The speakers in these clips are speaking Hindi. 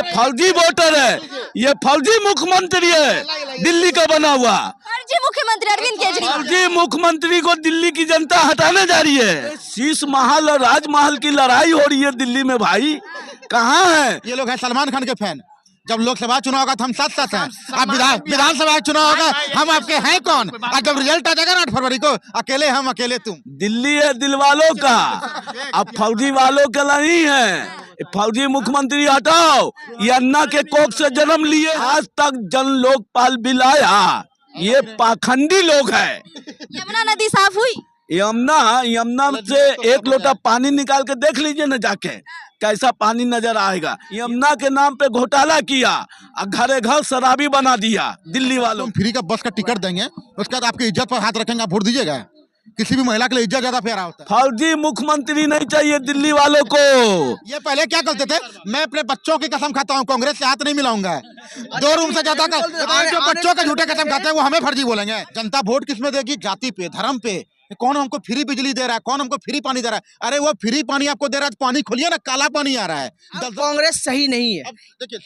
फर्जी वोटर है, ये फर्जी मुख्यमंत्री है दिल्ली का बना हुआ। फर्जी मुख्यमंत्री अरविंद केजरीवाल। फर्जी मुख्यमंत्री को दिल्ली की जनता हटाने जा रही है। शीश महल और राजमहल की लड़ाई हो रही है दिल्ली में भाई, कहाँ है? ये लोग हैं सलमान खान के फैन। जब लोकसभा चुनाव होगा तो हम साथ साथ हैं, अब विधानसभा चुनाव होगा हम आपके हैं कौन? और जब रिजल्ट आ जाएगा ना 8 फरवरी को, अकेले हम अकेले तुम। दिल्ली है दिल वालों का, अब फौजी वालों का नहीं है। फौजी मुख्यमंत्री हटाओ, ये अन्ना के कोख से जन्म लिए, आज तक जन लोकपाल बिल आया, ये पाखंडी लोग हैं। यमुना नदी साफ हुई? यमुना से 1 लोटा पानी निकाल के देख लीजिए ना जाके, कैसा पानी नजर आएगा। यमुना के नाम पे घोटाला किया और घरे घर शराबी बना दिया दिल्ली वालों। तुम फ्री का बस का टिकट देंगे, उसके बाद आपकी इज्जत पर हाथ रखेंगे, आप वोट दीजिएगा? किसी भी महिला के लिए इज्जत ज्यादा प्यारा होता है। फौजी मुख्यमंत्री नहीं चाहिए दिल्ली वालों को। ये पहले क्या करते थे, मैं अपने बच्चों की कसम खाता हूँ कांग्रेस से हाथ नहीं मिलाऊंगा। 2 रूम से ज्यादा का जो बच्चों का झूठे कसम खाते हैं वो हमें फर्जी बोलेंगे। जनता वोट किसमें देगी? जाति पे, धर्म पे। कौन हमको फ्री बिजली दे रहा है, कौन हमको फ्री पानी दे रहा है? अरे वो फ्री पानी आपको दे रहा है, पानी खोलिए ना, काला पानी आ रहा है। कांग्रेस सही नहीं है,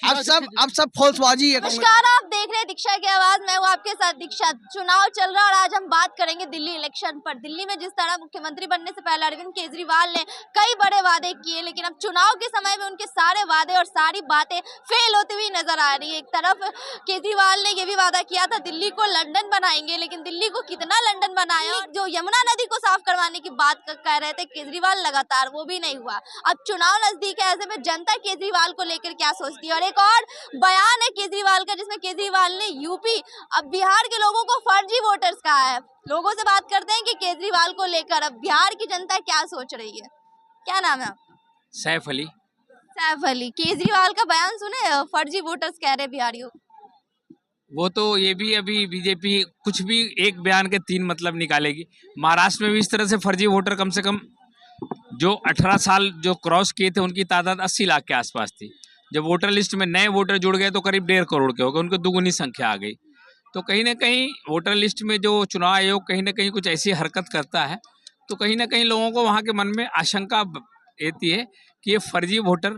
अब सब फौजबाजी है। नमस्कार, आप देख रहे हैं दीक्षा की आवाज, मैं हूँ आपके साथ दीक्षा। चुनाव चल रहा है और आज हम बात करेंगे दिल्ली इलेक्शन पर। दिल्ली में जिस तरह मुख्यमंत्री बनने से पहले अरविंद केजरीवाल ने कई बड़े वादे किए, लेकिन अब चुनाव के समय में उनके सारे वादे और सारी बातें फेल होती हुई नजर आ रही है। एक तरफ केजरीवाल ने यह भी वादा किया था दिल्ली को लंदन बनाएंगे, लेकिन दिल्ली को कितना लंदन बनाया? और जो यमुना नदी को साफ करवाने की बात कह रहे थे केजरीवाल लगातार, वो भी नहीं हुआ। अब चुनाव नजदीक है, ऐसे में जनता केजरीवाल को लेकर क्या सोचती है? और एक और बयान है केजरीवाल का जिसमें केजरीवाल ने यूपी अब बिहार के लोगों को फर्जी वोटर्स कहा है। लोगों से बात करते हैं कि केजरीवाल को लेकर अब बिहार की जनता क्या सोच रही है। क्या नाम है आपका? सैफ अली। सैफ अली, केजरीवाल का बयान सुने, फर्जी वोटर्स कह रहे बिहारियों। वो तो ये भी अभी बीजेपी कुछ भी एक बयान के 3 मतलब निकालेगी। महाराष्ट्र में भी इस तरह से फर्जी वोटर कम से कम जो 18 साल जो क्रॉस किए थे उनकी तादाद 80 लाख के आसपास थी। जब वोटर लिस्ट में नए वोटर जुड़ गए तो करीब 1.5 करोड़ के हो गए, उनको दुगुनी संख्या आ गई। तो कहीं ना कहीं वोटर लिस्ट में जो चुनाव आयोग कहीं ना कहीं कुछ ऐसी हरकत करता है तो कहीं ना कहीं लोगों को वहाँ के मन में आशंका रहती है कि ये फर्जी वोटर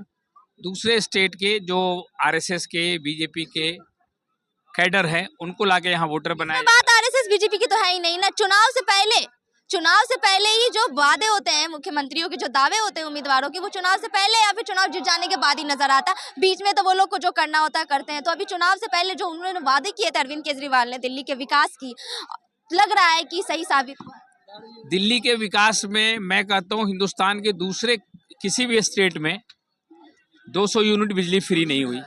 दूसरे स्टेट के जो आरएसएस के बीजेपी के कैडर है उनको लाके यहाँ वोटर बनाए। बात आरएसएस बीजेपी की तो है ही नहीं ना। चुनाव से पहले ही जो वादे होते हैं मुख्यमंत्रियों के, जो दावे होते हैं उम्मीदवारों के, वो चुनाव से पहले या फिर चुनाव जीत जाने के बाद ही नजर आता है। बीच में तो वो लोग को जो करना होता है करते हैं। तो अभी चुनाव से पहले जो उन्होंने वादे किए थे अरविंद केजरीवाल ने दिल्ली के विकास की, लग रहा है कि सही साबित हुआ। दिल्ली के विकास में मैं कहता हूँ हिंदुस्तान के दूसरे किसी भी स्टेट में 200 यूनिट बिजली फ्री नहीं हुई,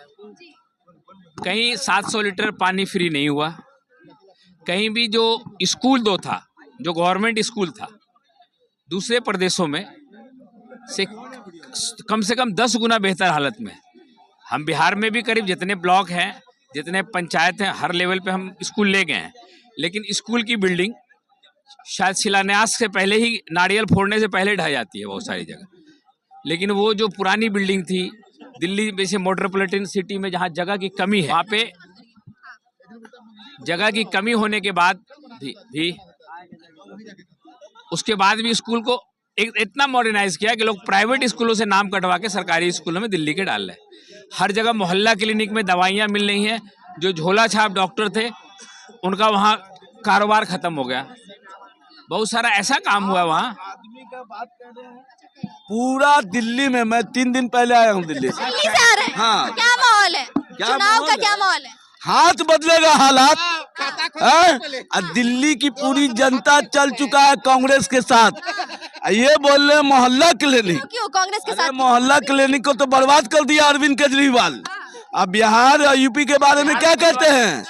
कहीं 700 लीटर पानी फ्री नहीं हुआ, कहीं भी जो स्कूल 2 था जो गवर्नमेंट स्कूल था दूसरे प्रदेशों में से कम 10 गुना बेहतर हालत में। हम बिहार में भी करीब जितने ब्लॉक हैं, जितने पंचायत हैं, हर लेवल पे हम स्कूल ले गए हैं, लेकिन स्कूल की बिल्डिंग शायद शिलान्यास से पहले ही, नारियल फोड़ने से पहले ढह जाती है बहुत सारी जगह। लेकिन वो जो पुरानी बिल्डिंग थी दिल्ली जैसे मेट्रोपॉलिटन सिटी में जहाँ जगह की कमी है, वहाँ पे जगह की कमी होने के बाद भी उसके बाद भी स्कूल को इतना मॉडर्नाइज किया कि लोग प्राइवेट स्कूलों से नाम कटवा के सरकारी स्कूलों में दिल्ली के डाल रहे। हर जगह मोहल्ला क्लिनिक में दवाइयाँ मिल रही हैं। जो झोला छाप डॉक्टर थे उनका वहाँ कारोबार खत्म हो गया। बहुत सारा ऐसा काम हुआ वहाँ। पूरा दिल्ली में, मैं 3 दिन पहले आया हूँ दिल्ली से। दिल्ली से आ रहे हैं? हाँ। क्या माहौल है? चुनाव का क्या माहौल है? हाथ बदलेगा हालात है? दिल्ली की पूरी जनता चल चुका है कांग्रेस के साथ। ये बोल रहे मोहल्ला क्लिनिक, क्यों कांग्रेस के साथ? मोहल्ला क्लिनिक को तो बर्बाद कर दिया अरविंद केजरीवाल। अब बिहार और यूपी के बारे में क्या कहते हैं?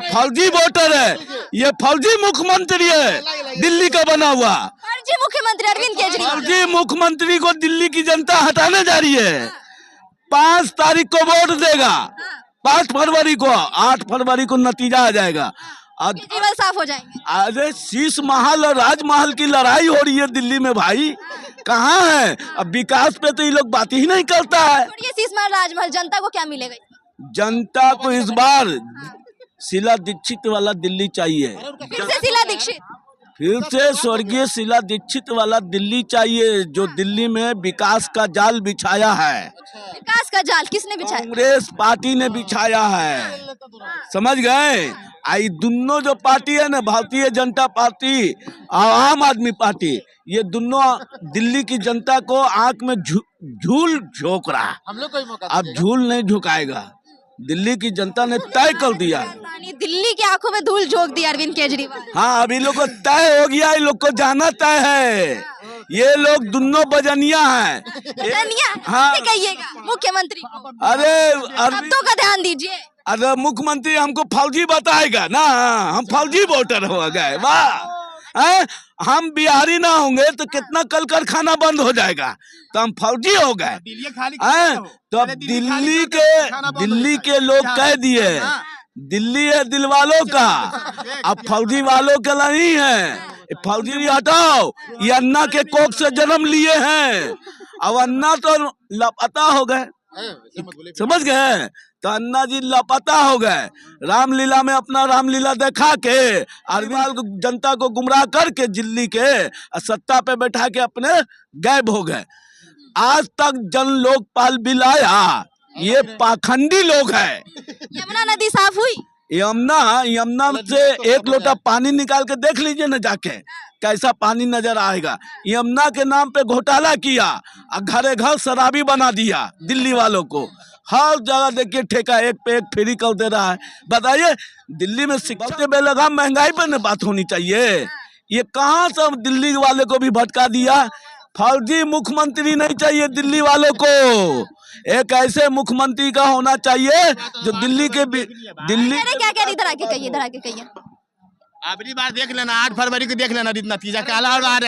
फर्जी वोटर है, ये फर्जी मुख्यमंत्री है दिल्ली का बना हुआ। फर्जी मुख्यमंत्री अरविंद केजरीवाल। फर्जी मुख्यमंत्री को दिल्ली की जनता हटाने जा रही है। 5 तारीख को वोट देगा, 5 फरवरी को, 8 फरवरी को नतीजा आ जाएगा। केजरीवाल साफ हो जाएंगे। अरे शीश महल और राजमहल की लड़ाई हो रही है दिल्ली में भाई, कहाँ है? अब विकास पे तो ये लोग बात ही नहीं करता है। शीश महल राजमहल, जनता को क्या मिलेगा? जनता को इस बार शीला दीक्षित वाला दिल्ली चाहिए। फिर से शीला दीक्षित? फिर से स्वर्गीय शीला दीक्षित वाला दिल्ली चाहिए, जो दिल्ली में विकास का जाल बिछाया है, विकास का जाल किसने बिछाया? कांग्रेस पार्टी ने बिछाया है। समझ गए? आई दोनों जो पार्टी है ना, भारतीय जनता पार्टी और आम आदमी पार्टी, ये दोनों दिल्ली की जनता को आंख में झूल झोंक रहा है। हम लोग को ही मौका अब झूल नहीं झुकाएगा, दिल्ली की जनता ने तय कर दिया। राजधानी दिल्ली की आंखों में धूल झोंक दी अरविंद केजरीवाल। हाँ, अभी लोग को तय हो गया, इन लोग को जाना तय है। ये लोग दोनों बजनिया हैं। बजनिया? हाँ। कैसे कहिएगा मुख्यमंत्री? अरे शब्दों का ध्यान दीजिए। अरे मुख्यमंत्री हमको फौजी बताएगा ना, हम फौजी वोटर हो गए। वाह, हम बिहारी ना होंगे तो कितना कल कारखाना बंद हो जाएगा, तो हम फौजी हो गए। तो अब दिल्ली के लोग कह दिए, दिल्ली है दिल वालों का, अब फौजी वालों का नहीं है। फौजी हटाओ, ये अन्ना के कोख से जन्म लिए हैं, अब अन्ना तो लापता हो गए। समझ गए? तो अन्ना जी लापता हो गए। रामलीला में अपना रामलीला दिखा के अरविंद जनता को गुमराह करके दिल्ली के सत्ता पे बैठा के अपने गायब हो गए। आज तक जन लोकपाल बिल आया, ये पाखंडी लोग हैं। यमुना नदी साफ हुई? यमुना से एक लोटा पानी निकाल के देख लीजिए ना जाके, कैसा पानी नजर आएगा। यमुना के नाम पे घोटाला किया और घरे घर शराबी बना दिया दिल्ली वालों को। हर जगह देखिए ठेका एक पे एक फ्री कर दे रहा है। बताइए, दिल्ली में शिक्षा के बेलगाम महंगाई पर न बात होनी चाहिए। ये कहाँ से दिल्ली वाले को भी भटका दिया। फौजी मुख्यमंत्री नहीं चाहिए दिल्ली वालों को, एक ऐसे मुख्यमंत्री का होना चाहिए जो दिल्ली क्या कह रही, इधर आके कहिए। अगली बार देख लेना, 8 फरवरी को देख लेना नतीजा क्या आ रहा है।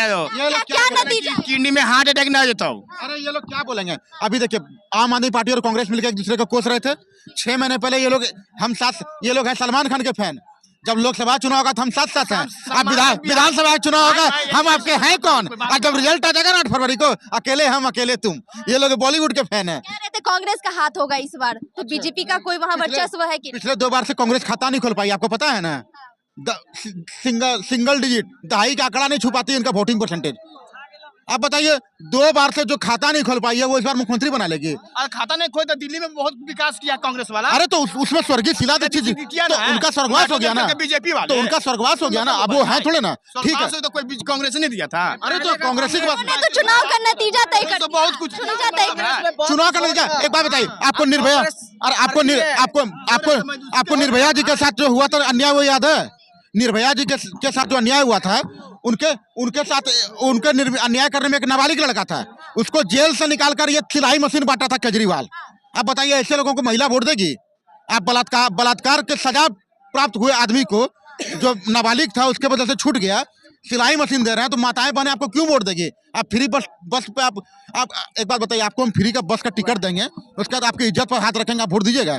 क्या नतीजा? किडनी में हार्ट अटैक ना हो जाता हो। अरे ये लोग क्या बोलेंगे। अभी देखिए, आम आदमी पार्टी और कांग्रेस मिलकर एक दूसरे को कोस रहे थे। 6 महीने पहले ये लोग ये लोग हैं सलमान खान के फैन। जब लोकसभा चुनाव होगा तो हम साथ हैं। अब विधानसभा चुनाव होगा, हम आपके हैं कौन। और जब रिजल्ट आ जाएगा ना 8 फरवरी को, अकेले हम अकेले तुम। ये लोग बॉलीवुड के फैन है। कह रहे थे कांग्रेस का हाथ होगा इस बार, तो बीजेपी का कोई वहाँ वर्चस्व है कि? पिछले 2 बार से कांग्रेस खाता नहीं खोल पाई, आपको पता है ना। सिंगल डिजिट दहाई का आंकड़ा नहीं छुपाती इनका वोटिंग परसेंटेज। आप बताइए, 2 बार से जो खाता नहीं खोल पाई है वो इस बार मुख्यमंत्री बना लेगी। और खाता नहीं खोई तो दिल्ली में बहुत विकास किया कांग्रेस वाला। अरे तो उसमें स्वर्गीय शीला दीक्षित जी, तो उनका स्वर्गवास हो गया ना। बीजेपी वाले तो उनका स्वर्गवास हो गया ना, अब वो है थोड़े ना। ठीक है, तो कोई कांग्रेस ने दिया था। अरे तो कांग्रेस की बात, तो चुनाव का नतीजा तय कर, तो बहुत कुछ नतीजा तय कर। चुनाव का नतीजा। एक बात बताइए, आपको निर्भया और आपको निर्भया जी के साथ जो हुआ था अन्याय, वो याद है? निर्भया जी के साथ जो अन्याय हुआ था, उनके साथ अन्याय करने में एक नाबालिग लड़का था, उसको जेल से निकालकर ये सिलाई मशीन बांटा था केजरीवाल। अब बताइए, ऐसे लोगों को महिला वोट देगी? आप बलात्कार के सजा प्राप्त हुए आदमी को, जो नाबालिग था उसके वजह से छूट गया, सिलाई मशीन दे रहे हैं, तो माताएं बहनें आपको क्यों वोट देगी? आप फ्री बस पे आप एक बात बताइए, आपको हम फ्री का बस का टिकट देंगे, उसके बाद आपकी इज्जत पर हाथ रखेंगे, आप वोट दीजिएगा?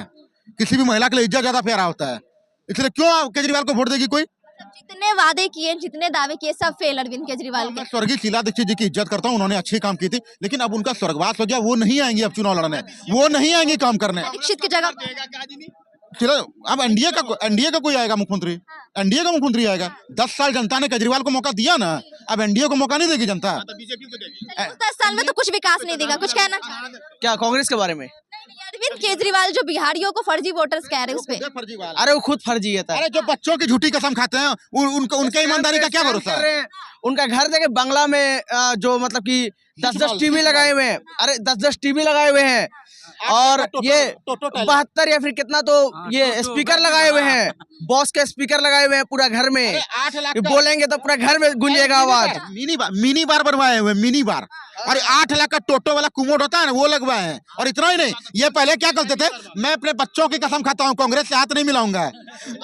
किसी भी महिला के लिए इज्जत ज्यादा प्यारा होता है, इसलिए क्यों केजरीवाल को वोट देगी कोई? जितने वादे किए, जितने दावे किए, सब फेल अरविंद केजरीवाल के। मैं स्वर्गीय शीला दीक्षित जी की इज्जत करता हूँ, उन्होंने अच्छी काम की थी, लेकिन अब उनका स्वर्गवास हो गया, वो नहीं आएंगी अब चुनाव लड़ने, वो नहीं आएंगी काम करने। दीक्षित की जगह अब एनडीए का कोई आएगा मुख्यमंत्री, एनडीए का मुख्यमंत्री आएगा। 10 साल जनता ने केजरीवाल को मौका दिया ना, अब एनडीए को मौका नहीं देगी जनता। बीजेपी को देगी। 10 साल में तो कुछ विकास नहीं देगा। कुछ कहना क्या कांग्रेस के बारे में? अरविंद केजरीवाल जो बिहारियों को फर्जी वोटर्स कह रहे हैं उस पे। अरे वो खुद फर्जी है। अरे जो बच्चों की झूठी कसम खाते हैं, उनके ईमानदारी का क्या भरोसा है? उनका घर देखे बंगला में, जो मतलब कि 10-10 टीवी लगाए हुए हैं। अरे 10-10 टीवी लगाए हुए हैं, और ये 72 या फिर कितना तो ये स्पीकर लगाए हुए हैं, बॉस के स्पीकर लगाए हुए हैं पूरा घर में। 8 लाख बोलेंगे तो पूरा घर में गूंजेगा आवाज। मिनी बार बनवाए हुए, मिनी बार। अरे 8 लाख का टोटो वाला कुमोड होता है ना, वो लगवाए हैं। और इतना ही नहीं, ये पहले क्या करते थे, मैं अपने बच्चों की कसम खाता हूँ, कांग्रेस से हाथ नहीं मिलाऊंगा।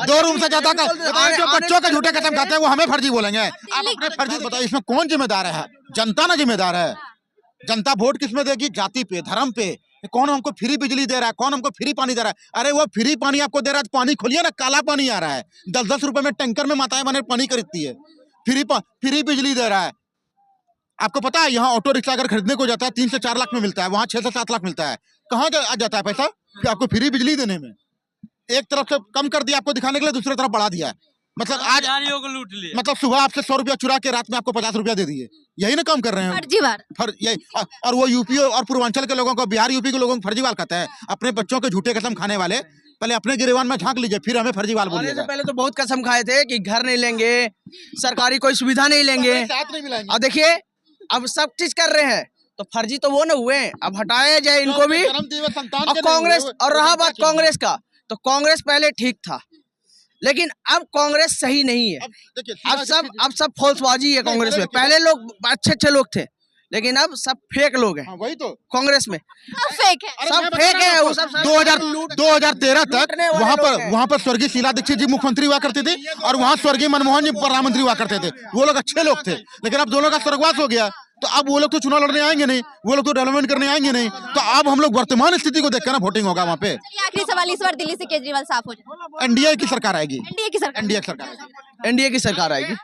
2 रूम से ज्यादा का जो बच्चों के झूठे कसम खाते हैं वो हमें फर्जी बोलेंगे। आप अपने फर्जी बताइए, इसमें कौन जिम्मेदार है? जनता ना जिम्मेदार है। जनता वोट किसमें देगी? जाति पे, धर्म पे। कौन हमको फ्री बिजली दे रहा है, कौन हमको फ्री पानी दे रहा है? अरे वो फ्री पानी आपको दे रहा है तो पानी खोलिए ना, काला पानी आ रहा है। 10-10 रुपए में टैंकर में माताएं बहनें पानी खरीदती है। फ्री बिजली दे रहा है। आपको पता है, यहाँ ऑटो रिक्शा अगर खरीदने को जाता है 3 से 4 लाख में मिलता है, वहाँ 6 से 7 लाख मिलता है। कहाँ जाता है पैसा? आपको फ्री बिजली देने में। एक तरफ से कम कर दिया आपको दिखाने के लिए, दूसरी तरफ बढ़ा दिया। मतलब आज बिहारियों को लूट लिया। मतलब सुबह आपसे 100 रुपया चुरा के रात में आपको 50 रुपया दे दिए, यही ना काम कर रहे हैं फर्जीवाड़ा। यही और वो यूपी और पूर्वांचल के लोगों को, बिहार यूपी के लोगों को फर्जीवाल कहता है। अपने बच्चों के झूठे कसम खाने वाले पहले अपने गिरेवान में झांक लीजिए, फिर हमें फर्जीवाल आने से बोलिएगा। पहले तो बहुत कसम खाए थे कि घर नहीं लेंगे, सरकारी कोई सुविधा नहीं लेंगे। और देखिए अब सब चीज कर रहे हैं, तो फर्जी तो वो न हुए, अब हटाया जाए इनको भी। और कांग्रेस, और रहा बात कांग्रेस का, तो कांग्रेस पहले ठीक था, लेकिन अब कांग्रेस सही नहीं है। अब सब फौजबाजी है कांग्रेस में। पहले लोग अच्छे लोग थे, लेकिन अब सब फेक लोग हैं वही तो कांग्रेस में, सब फेक है। सब फेक है। वो सब 2013 तक वहाँ पर स्वर्गीय शीला दीक्षित जी मुख्यमंत्री हुआ करती थी और वहाँ स्वर्गीय मनमोहन जी प्रधानमंत्री हुआ करते थे। वो लोग अच्छे लोग थे, लेकिन अब दोनों का स्वर्गवास हो गया, तो अब वो लोग तो चुनाव लड़ने आएंगे नहीं, वो लोग तो डेवलपमेंट करने आएंगे नहीं। तो अब हम लोग वर्तमान स्थिति को देखकर ना वोटिंग होगा वहाँ पे। चलिए आखिरी सवाल, इस बार दिल्ली से केजरीवाल साफ हो जाए, एनडीए की सरकार आएगी, एनडीए की सरकार। एनडीए की सरकार आएगी। एनडीए की सरकार आएगी।